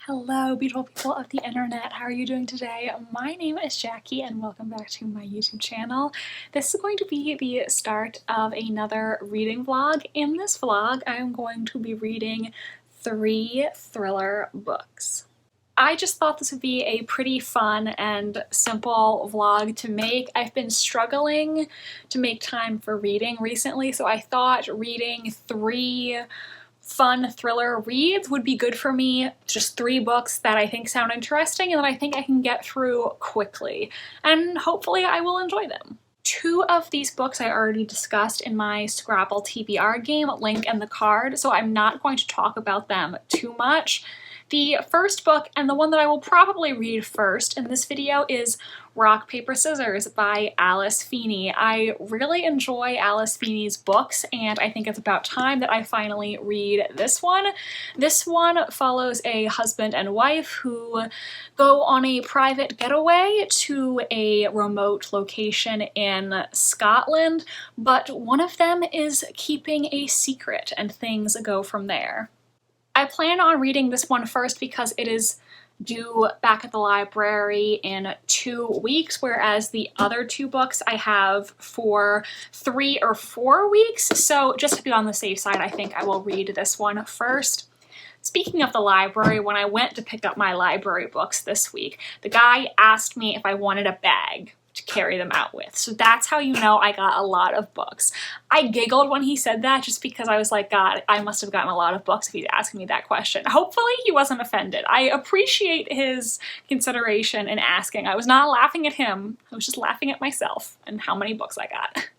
Hello, beautiful people of the internet. How are you doing today? My name is Jackie and welcome back to my YouTube channel. This is going to be the start of another reading vlog. In this vlog, I am going to be reading 3 thriller books. I just thought this would be a pretty fun and simple vlog to make. I've been struggling to make time for reading recently, so I thought reading 3 fun thriller reads would be good for me. Just 3 books that I think sound interesting and that I think I can get through quickly, and hopefully I will enjoy them. 2 of these books I already discussed in my Scrabble TBR game, link in the card, so I'm not going to talk about them too much. The first book, and the one that I will probably read first in this video, is Rock, Paper, Scissors by Alice Feeney. I really enjoy Alice Feeney's books, and I think it's about time that I finally read this one. This one follows a husband and wife who go on a private getaway to a remote location in Scotland, but one of them is keeping a secret, and things go from there. I plan on reading this one first because it is due back at the library in 2 weeks, whereas the other 2 books I have for 3 or 4 weeks. So just to be on the safe side, I think I will read this one first. Speaking of the library, when I went to pick up my library books this week, the guy asked me if I wanted a bag to carry them out with. So that's how you know I got a lot of books. I giggled when he said that just because I was like, God, I must have gotten a lot of books if he's asking me that question. Hopefully he wasn't offended. I appreciate his consideration in asking. I was not laughing at him. I was just laughing at myself and how many books I got.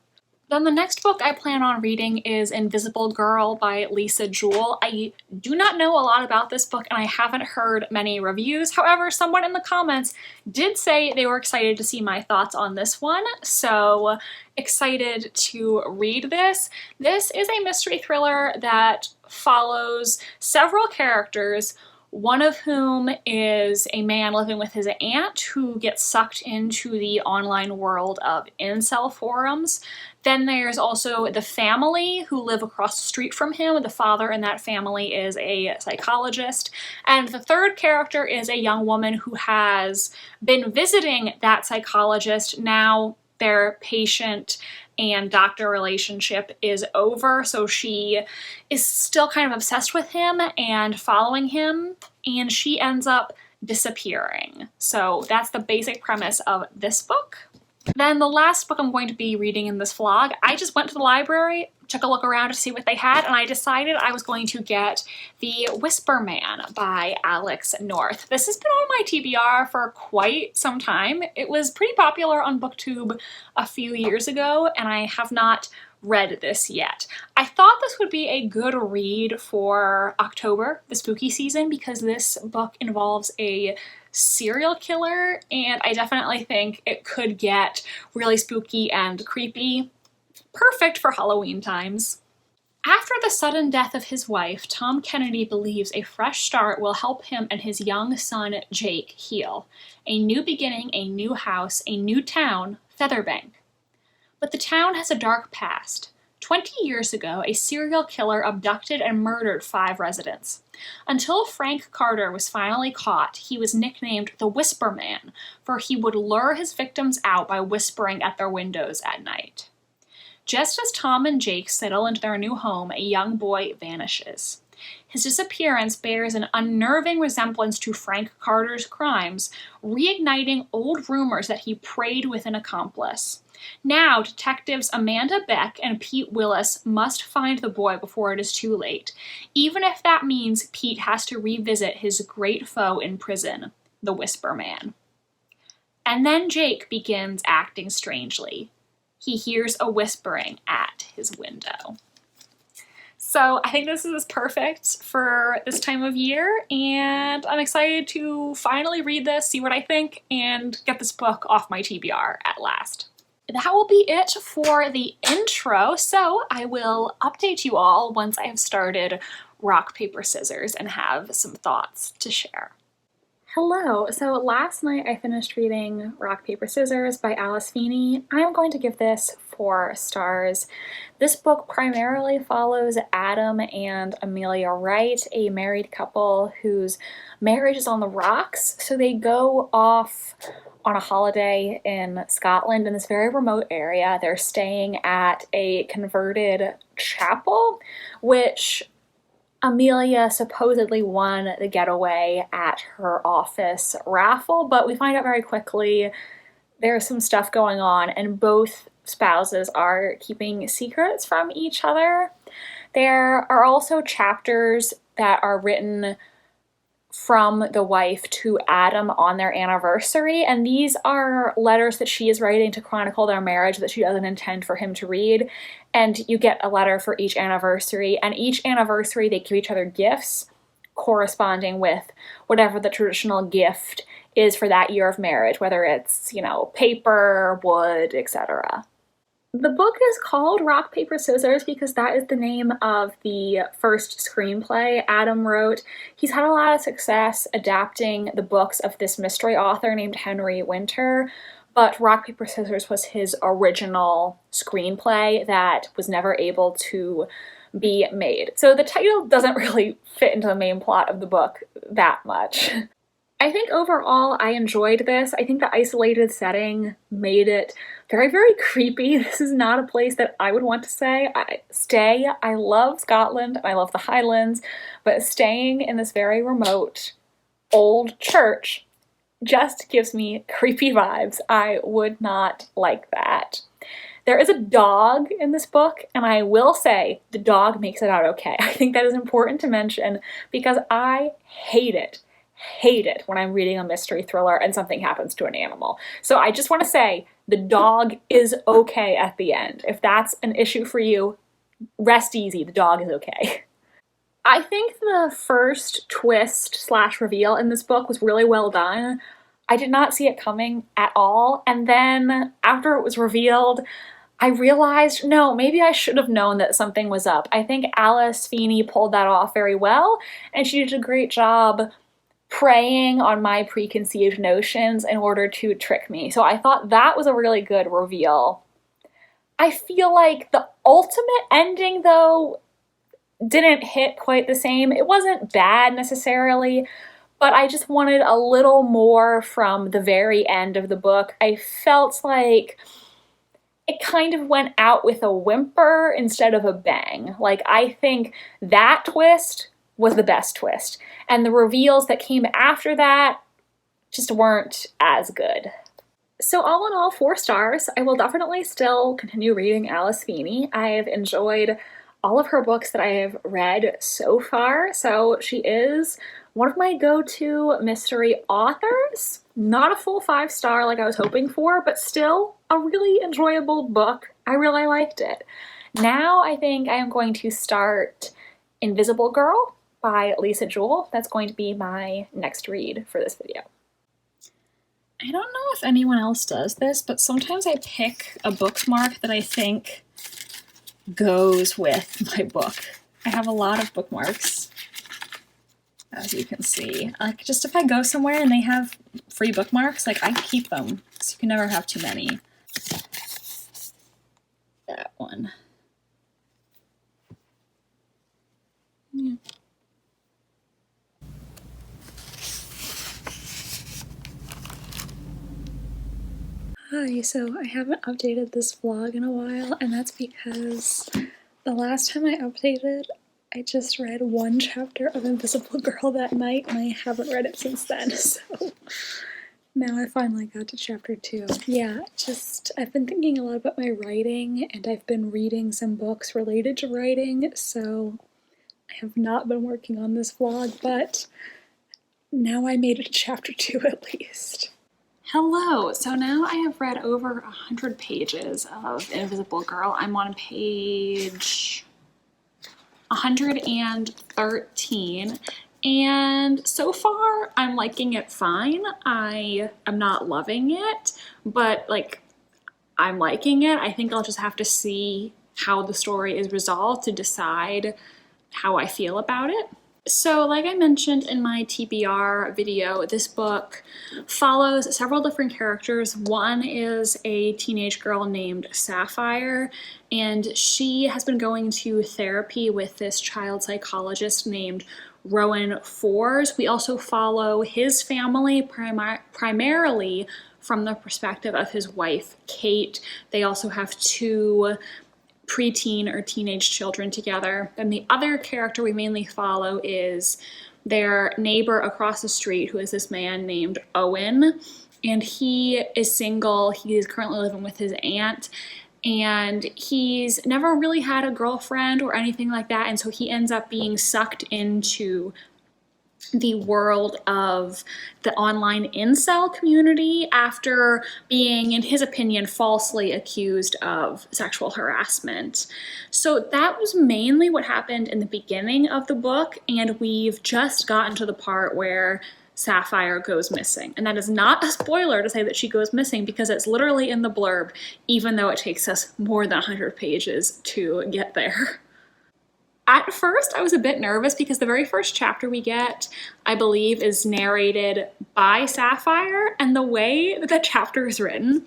Then the next book I plan on reading is Invisible Girl by Lisa Jewell. I do not know a lot about this book and I haven't heard many reviews. However, someone in the comments did say they were excited to see my thoughts on this one, so excited to read this. This is a mystery thriller that follows several characters, one of whom is a man living with his aunt who gets sucked into the online world of incel forums. Then there's also the family who live across the street from him. The father in that family is a psychologist. And the third character is a young woman who has been visiting that psychologist. Now their patient and doctor relationship is over, so she is still kind of obsessed with him and following him, and she ends up disappearing. So that's the basic premise of this book. Then the last book I'm going to be reading in this vlog, I just went to the library, took a look around to see what they had, and I decided I was going to get The Whisper Man by Alex North. This has been on my TBR for quite some time. It was pretty popular on BookTube a few years ago, and I have not read this yet. I thought this would be a good read for October, the spooky season, because this book involves a serial killer, and I definitely think it could get really spooky and creepy. Perfect for Halloween times. After the sudden death of his wife, Tom Kennedy believes a fresh start will help him and his young son, Jake, heal. A new beginning, a new house, a new town, Featherbank. But the town has a dark past. 20 years ago, a serial killer abducted and murdered 5 residents. Until Frank Carter was finally caught, he was nicknamed the Whisper Man, for he would lure his victims out by whispering at their windows at night. Just as Tom and Jake settle into their new home, a young boy vanishes. His disappearance bears an unnerving resemblance to Frank Carter's crimes, reigniting old rumors that he preyed with an accomplice. Now, detectives Amanda Beck and Pete Willis must find the boy before it is too late, even if that means Pete has to revisit his great foe in prison, the Whisper Man. And then Jake begins acting strangely. He hears a whispering at his window. So I think this is perfect for this time of year, and I'm excited to finally read this, see what I think, and get this book off my TBR at last. That will be it for the intro, so I will update you all once I have started Rock, Paper, Scissors and have some thoughts to share. Hello! So last night I finished reading Rock, Paper, Scissors by Alice Feeney. I am going to give this 4 stars. This book primarily follows Adam and Amelia Wright, a married couple whose marriage is on the rocks. So they go off on a holiday in Scotland in this very remote area. They're staying at a converted chapel, which Amelia supposedly won the getaway at her office raffle, but we find out very quickly there's some stuff going on and both spouses are keeping secrets from each other. There are also chapters that are written from the wife to Adam on their anniversary, and these are letters that she is writing to chronicle their marriage that she doesn't intend for him to read. And you get a letter for each anniversary, and each anniversary they give each other gifts corresponding with whatever the traditional gift is for that year of marriage, whether it's, paper, wood, etc. The book is called Rock, Paper, Scissors because that is the name of the first screenplay Adam wrote. He's had a lot of success adapting the books of this mystery author named Henry Winter, but Rock, Paper, Scissors was his original screenplay that was never able to be made. So the title doesn't really fit into the main plot of the book that much. I think overall I enjoyed this. I think the isolated setting made it very, very creepy. This is not a place that I would want to stay. I love Scotland and I love the Highlands, but staying in this very remote old church just gives me creepy vibes. I would not like that. There is a dog in this book, and I will say the dog makes it out okay. I think that is important to mention because I hate it when I'm reading a mystery thriller and something happens to an animal. So I just want to say the dog is okay at the end. If that's an issue for you, rest easy, the dog is okay. I think the first twist / reveal in this book was really well done. I did not see it coming at all, and then after it was revealed, I realized, no, maybe I should have known that something was up. I think Alice Feeney pulled that off very well, and she did a great job preying on my preconceived notions in order to trick me. So I thought that was a really good reveal. I feel like the ultimate ending, though, didn't hit quite the same. It wasn't bad necessarily, but I just wanted a little more from the very end of the book. I felt like it kind of went out with a whimper instead of a bang. Like, I think that twist was the best twist. And the reveals that came after that just weren't as good. So all in all, 4 stars. I will definitely still continue reading Alice Feeney. I have enjoyed all of her books that I have read so far, so she is one of my go-to mystery authors. Not a full 5-star like I was hoping for, but still a really enjoyable book. I really liked it. Now I think I am going to start Invisible Girl by Lisa Jewell. That's going to be my next read for this video. I don't know if anyone else does this, but sometimes I pick a bookmark that I think goes with my book. I have a lot of bookmarks, as you can see. Like, just if I go somewhere and they have free bookmarks, like, I keep them, so you can never have too many. That one. Yeah. Hi, so I haven't updated this vlog in a while, and that's because the last time I updated, I just read 1 chapter of Invisible Girl that night, and I haven't read it since then, so now I finally got to chapter 2. Yeah, I've been thinking a lot about my writing, and I've been reading some books related to writing, so I have not been working on this vlog, but now I made it to chapter 2 at least. Hello! So now I have read over 100 pages of Invisible Girl. I'm on page 113, and so far I'm liking it fine. I'm not loving it, but like, I'm liking it. I think I'll just have to see how the story is resolved to decide how I feel about it. So like I mentioned in my TBR video, this book follows several different characters. One is a teenage girl named Sapphire, and she has been going to therapy with this child psychologist named Rowan Foers. We also follow his family primarily from the perspective of his wife, Kate. They also have two preteen or teenage children together. And the other character we mainly follow is their neighbor across the street, who is this man named Owen. And he is single. He is currently living with his aunt. And he's never really had a girlfriend or anything like that. And so he ends up being sucked into the world of the online incel community after being, in his opinion, falsely accused of sexual harassment. So that was mainly what happened in the beginning of the book, and we've just gotten to the part where Sapphire goes missing. And that is not a spoiler to say that she goes missing, because it's literally in the blurb, even though it takes us more than 100 pages to get there. At first, I was a bit nervous because the very first chapter we get, I believe, is narrated by Sapphire, and the way that chapter is written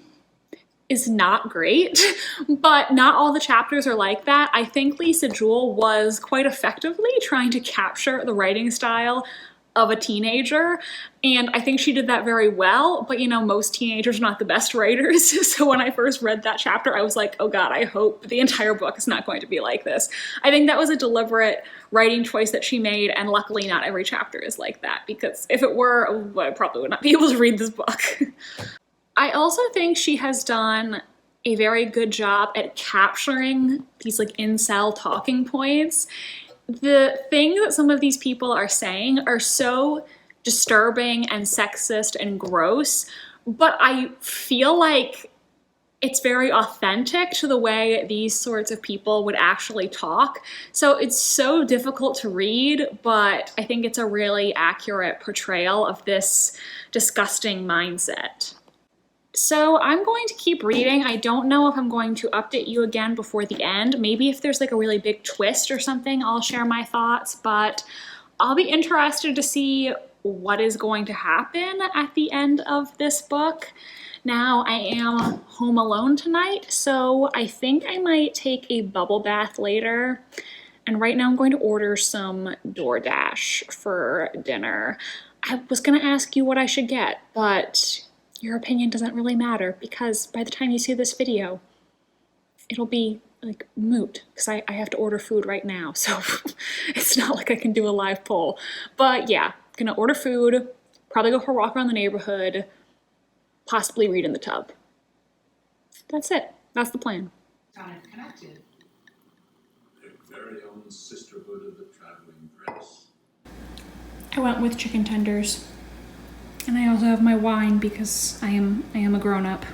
is not great, but not all the chapters are like that. I think Lisa Jewell was quite effectively trying to capture the writing style of a teenager, and I think she did that very well, but you know, most teenagers are not the best writers, so when I first read that chapter, I was like, oh god, I hope the entire book is not going to be like this. I think that was a deliberate writing choice that she made, and luckily not every chapter is like that, because if it were, I probably would not be able to read this book. I also think she has done a very good job at capturing these like incel talking points. The thing that some of these people are saying are so disturbing and sexist and gross, but I feel like it's very authentic to the way these sorts of people would actually talk. So it's so difficult to read, but I think it's a really accurate portrayal of this disgusting mindset. So I'm going to keep reading. I don't know if I'm going to update you again before the end. Maybe if there's like a really big twist or something, I'll share my thoughts, but I'll be interested to see what is going to happen at the end of this book. Now, I am home alone tonight, so I think I might take a bubble bath later. And right now I'm going to order some DoorDash for dinner. I was gonna ask you what I should get, but your opinion doesn't really matter, because by the time you see this video, it'll be like moot, because I have to order food right now, so it's not like I can do a live poll. But yeah, gonna order food, probably go for a walk around the neighborhood, possibly read in the tub. That's it. That's the plan. Time connected. Their very own sisterhood of the traveling dress. I went with chicken tenders. And I also have my wine because I am a grown-up.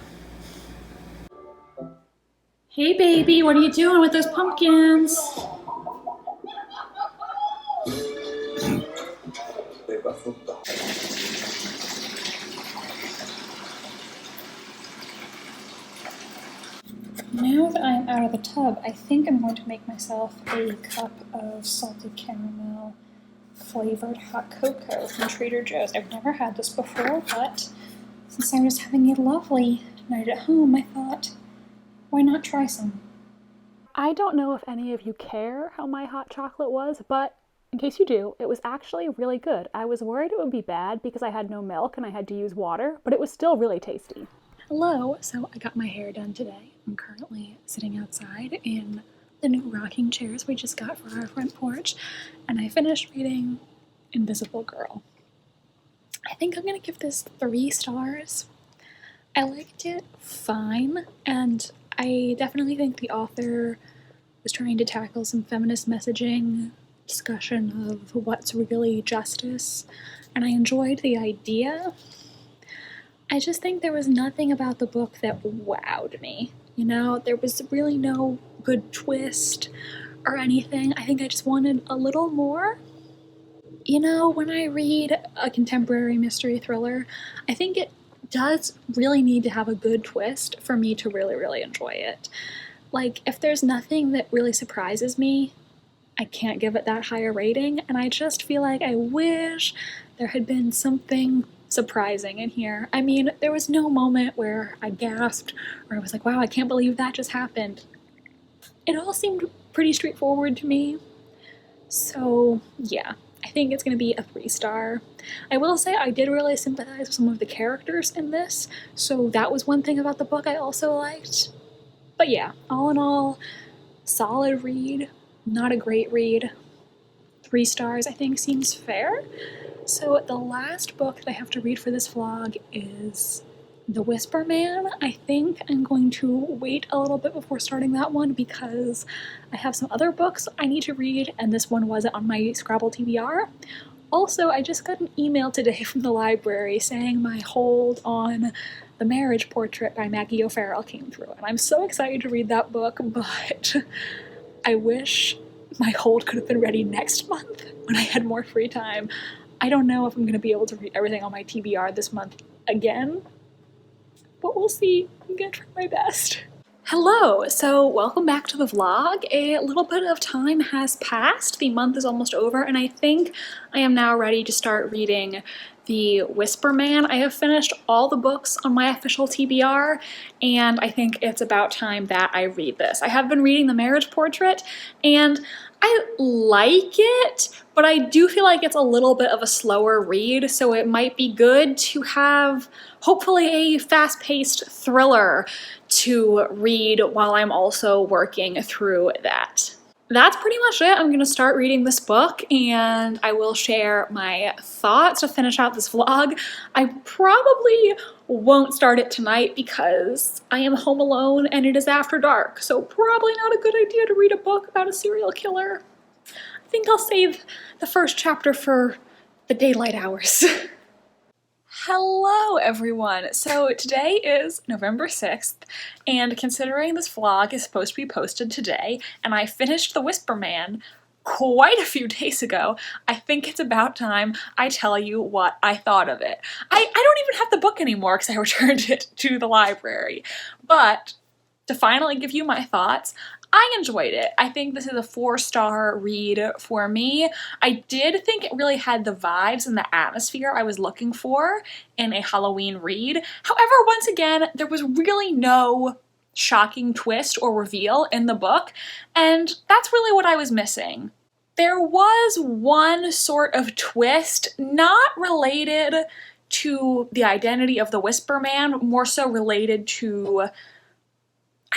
Hey baby, what are you doing with those pumpkins? Now that I'm out of the tub, I think I'm going to make myself a cup of salted caramel flavored hot cocoa from Trader Joe's. I've never had this before, but since I'm just having a lovely night at home, I thought, why not try some? I don't know if any of you care how my hot chocolate was, but in case you do, it was actually really good. I was worried it would be bad because I had no milk and I had to use water, but it was still really tasty. Hello, so I got my hair done today. I'm currently sitting outside in the new rocking chairs we just got for our front porch, and I finished reading Invisible Girl. I think I'm gonna give this 3 stars. I liked it fine, and I definitely think the author was trying to tackle some feminist messaging, discussion of what's really justice, and I enjoyed the idea. I just think there was nothing about the book that wowed me. You know, there was really no good twist or anything. I think I just wanted a little more. You know, when I read a contemporary mystery thriller, I think it does really need to have a good twist for me to really, really enjoy it. Like, if there's nothing that really surprises me, I can't give it that high a rating, and I just feel like I wish there had been something surprising in here. I mean, there was no moment where I gasped or I was like, wow, I can't believe that just happened. It all seemed pretty straightforward to me. So, yeah, I think it's going to be a 3-star. I will say I did really sympathize with some of the characters in this, so that was one thing about the book I also liked. But yeah, all in all, solid read, not a great read. 3 stars I think seems fair. So the last book that I have to read for this vlog is The Whisper Man. I think I'm going to wait a little bit before starting that one because I have some other books I need to read, and this one wasn't on my Scrabble TBR. Also, I just got an email today from the library saying my hold on The Marriage Portrait by Maggie O'Farrell came through, and I'm so excited to read that book, but I wish my hold could have been ready next month when I had more free time. I don't know if I'm going to be able to read everything on my TBR this month again, but we'll see. I'm going to try my best. Hello! So welcome back to the vlog. A little bit of time has passed. The month is almost over, and I think I am now ready to start reading The Whisper Man. I have finished all the books on my official TBR, and I think it's about time that I read this. I have been reading The Marriage Portrait, and I like it, but I do feel like it's a little bit of a slower read, so it might be good to have hopefully a fast-paced thriller to read while I'm also working through that. That's pretty much it. I'm gonna start reading this book and I will share my thoughts to finish out this vlog. I probably won't start it tonight because I am home alone and it is after dark, so probably not a good idea to read a book about a serial killer. I think I'll save the first chapter for the daylight hours. Hello everyone! So today is November 6th, and considering this vlog is supposed to be posted today, and I finished The Whisper Man quite a few days ago, I think it's about time I tell you what I thought of it. I don't even have the book anymore because I returned it to the library, but to finally give you my thoughts, I enjoyed it. I think this is a 4-star read for me. I did think it really had the vibes and the atmosphere I was looking for in a Halloween read. However, once again, there was really no shocking twist or reveal in the book, and that's really what I was missing. There was one sort of twist, not related to the identity of the Whisper Man, more so related to,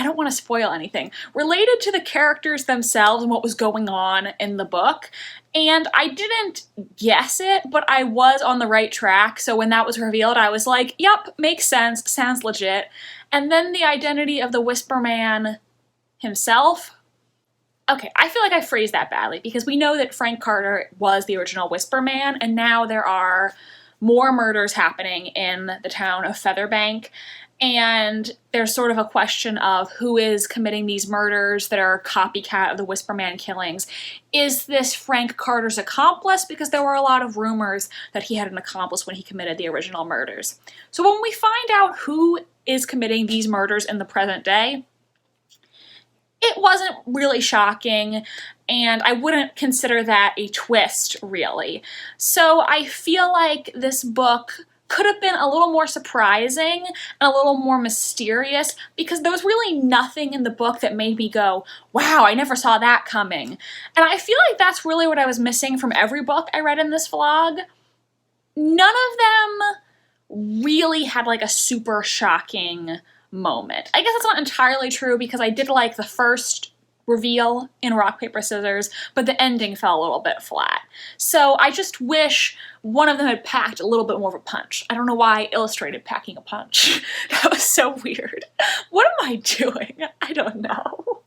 I don't want to spoil anything, related to the characters themselves and what was going on in the book. And I didn't guess it, but I was on the right track. So when that was revealed, I was like, yep, makes sense, sounds legit. And then the identity of the Whisper Man himself. Okay, I feel like I phrased that badly because we know that Frank Carter was the original Whisper Man, and now there are more murders happening in the town of Featherbank. And there's sort of a question of who is committing these murders that are copycat of the Whisper Man killings. Is this Frank Carter's accomplice? Because there were a lot of rumors that he had an accomplice when he committed the original murders. So when we find out who is committing these murders in the present day, it wasn't really shocking, and I wouldn't consider that a twist, really. So I feel like this book could have been a little more surprising and a little more mysterious because there was really nothing in the book that made me go, wow, I never saw that coming. And I feel like that's really what I was missing from every book I read in this vlog. None of them really had like a super shocking moment. I guess that's not entirely true because I did like the first reveal in Rock, Paper, Scissors, but the ending fell a little bit flat. So I just wish one of them had packed a little bit more of a punch. I don't know why I illustrated packing a punch. That was so weird. What am I doing? I don't know.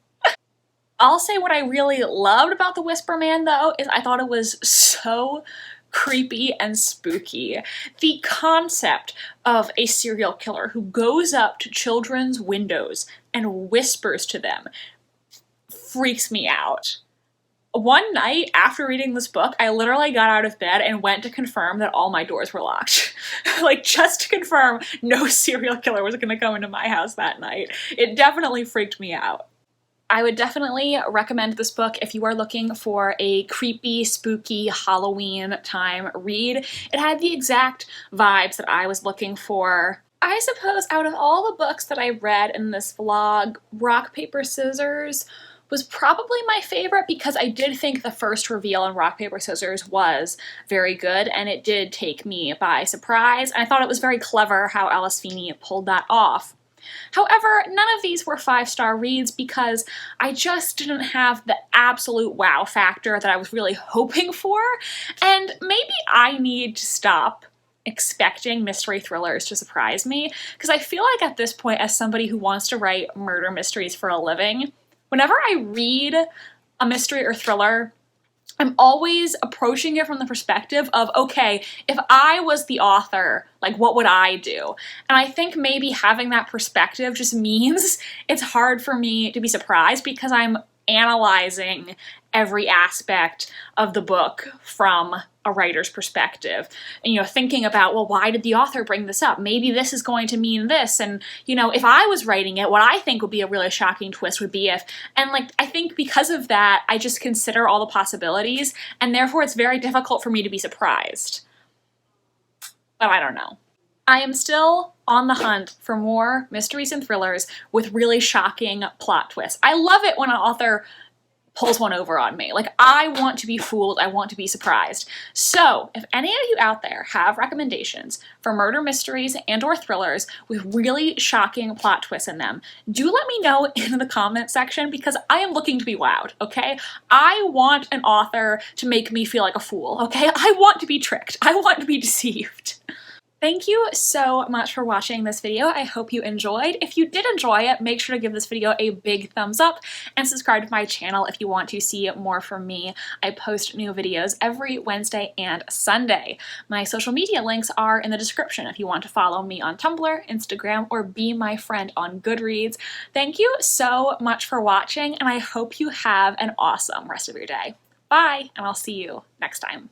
I'll say what I really loved about The Whisper Man, though, is I thought it was so creepy and spooky. The concept of a serial killer who goes up to children's windows and whispers to them freaks me out. One night after reading this book, I literally got out of bed and went to confirm that all my doors were locked. Like, just to confirm no serial killer was gonna come into my house that night. It definitely freaked me out. I would definitely recommend this book if you are looking for a creepy, spooky Halloween time read. It had the exact vibes that I was looking for. I suppose out of all the books that I read in this vlog, Rock, Paper, Scissors was probably my favorite because I did think the first reveal in Rock, Paper, Scissors was very good, and it did take me by surprise, and I thought it was very clever how Alice Feeney pulled that off. However, none of these were 5-star reads because I just didn't have the absolute wow factor that I was really hoping for, and maybe I need to stop expecting mystery thrillers to surprise me, because I feel like at this point, as somebody who wants to write murder mysteries for a living, whenever I read a mystery or thriller, I'm always approaching it from the perspective of, okay, if I was the author, like, what would I do? And I think maybe having that perspective just means it's hard for me to be surprised because I'm analyzing every aspect of the book from a writer's perspective. And, thinking about, well, why did the author bring this up? Maybe this is going to mean this. And, if I was writing it, what I think would be a really shocking twist would be if, and I think because of that, I just consider all the possibilities, and therefore it's very difficult for me to be surprised. But I don't know. I am still on the hunt for more mysteries and thrillers with really shocking plot twists. I love it when an author pulls one over on me. I want to be fooled. I want to be surprised. So if any of you out there have recommendations for murder mysteries and or thrillers with really shocking plot twists in them, do let me know in the comment section because I am looking to be wowed, okay? I want an author to make me feel like a fool, okay? I want to be tricked. I want to be deceived. Thank you so much for watching this video. I hope you enjoyed. If you did enjoy it, make sure to give this video a big thumbs up and subscribe to my channel if you want to see more from me. I post new videos every Wednesday and Sunday. My social media links are in the description if you want to follow me on Tumblr, Instagram, or be my friend on Goodreads. Thank you so much for watching, and I hope you have an awesome rest of your day. Bye, and I'll see you next time.